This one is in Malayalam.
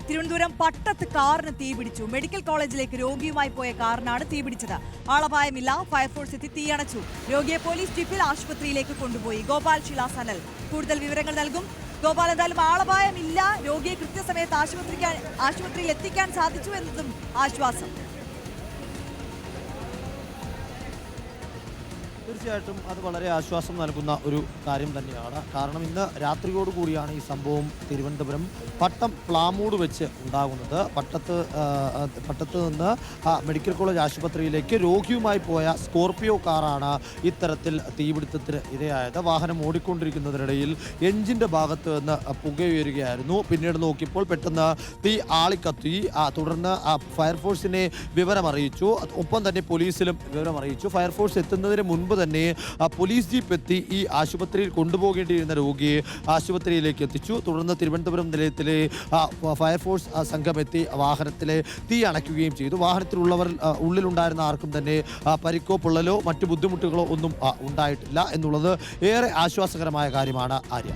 തിരുവനന്തപുരം പട്ടത്ത് കാറിന് തീപിടിച്ചു. മെഡിക്കൽ കോളേജിലേക്ക് രോഗിയുമായി പോയ കാറിനാണ് തീപിടിച്ചത്. ആളപായമില്ല. ഫയർഫോഴ്സ് എത്തി തീയണച്ചു. രോഗിയെ പോലീസ് ജീപ്പിൽ ആശുപത്രിയിലേക്ക് കൊണ്ടുപോയി. ഗോപാൽ ശിലാസനൽ കൂടുതൽ വിവരങ്ങൾ നൽകും. ഗോപാൽ, എന്തായാലും ആളപായമില്ല. രോഗിയെ കൃത്യസമയത്ത് ആശുപത്രിയിൽ എത്തിക്കാൻ സാധിച്ചു എന്നതും ആശ്വാസം. തീർച്ചയായിട്ടും അത് വളരെ ആശ്വാസം നൽകുന്ന ഒരു കാര്യം തന്നെയാണ്. കാരണം ഇന്ന് രാത്രിയോടുകൂടിയാണ് ഈ സംഭവം തിരുവനന്തപുരം പട്ടം പ്ലാമൂട് വെച്ച് ഉണ്ടാകുന്നത്. പട്ടത്ത് നിന്ന് മെഡിക്കൽ കോളേജ് ആശുപത്രിയിലേക്ക് രോഗിയുമായി പോയ സ്കോർപിയോ കാറാണ് ഇത്തരത്തിൽ തീപിടുത്തത്തിന് ഇരയായത്. വാഹനം ഓടിക്കൊണ്ടിരിക്കുന്നതിനിടയിൽ എഞ്ചിൻ്റെ ഭാഗത്ത് നിന്ന് പുകയുയരുകയായിരുന്നു. പിന്നീട് നോക്കിയപ്പോൾ പെട്ടെന്ന് തീ ആളിക്കത്തി. തുടർന്ന് ഫയർഫോഴ്സിനെ വിവരമറിയിച്ചു. ഒപ്പം തന്നെ പോലീസിലും വിവരമറിയിച്ചു. ഫയർഫോഴ്സ് എത്തുന്നതിന് മുൻപ് തന്നെ പോലീസ് ജീപ്പ് എത്തി ഈ ആശുപത്രിയിൽ കൊണ്ടുപോകേണ്ടിയിരുന്ന രോഗിയെ ആശുപത്രിയിലേക്ക് എത്തിച്ചു. തുടർന്ന് തിരുവനന്തപുരം നിലയത്തിലെ ഫയർഫോഴ്സ് സംഘം എത്തി വാഹനത്തിലെ തീ അണയ്ക്കുകയും ചെയ്തു. വാഹനത്തിലുള്ളവർ ഉള്ളിലുണ്ടായിരുന്ന ആർക്കും തന്നെ പരിക്കോ പൊള്ളലോ മറ്റു ബുദ്ധിമുട്ടുകളോ ഒന്നും ഉണ്ടായിട്ടില്ല എന്നുള്ളത് ഏറെ ആശ്വാസകരമായ കാര്യമാണ്. ആര്യ.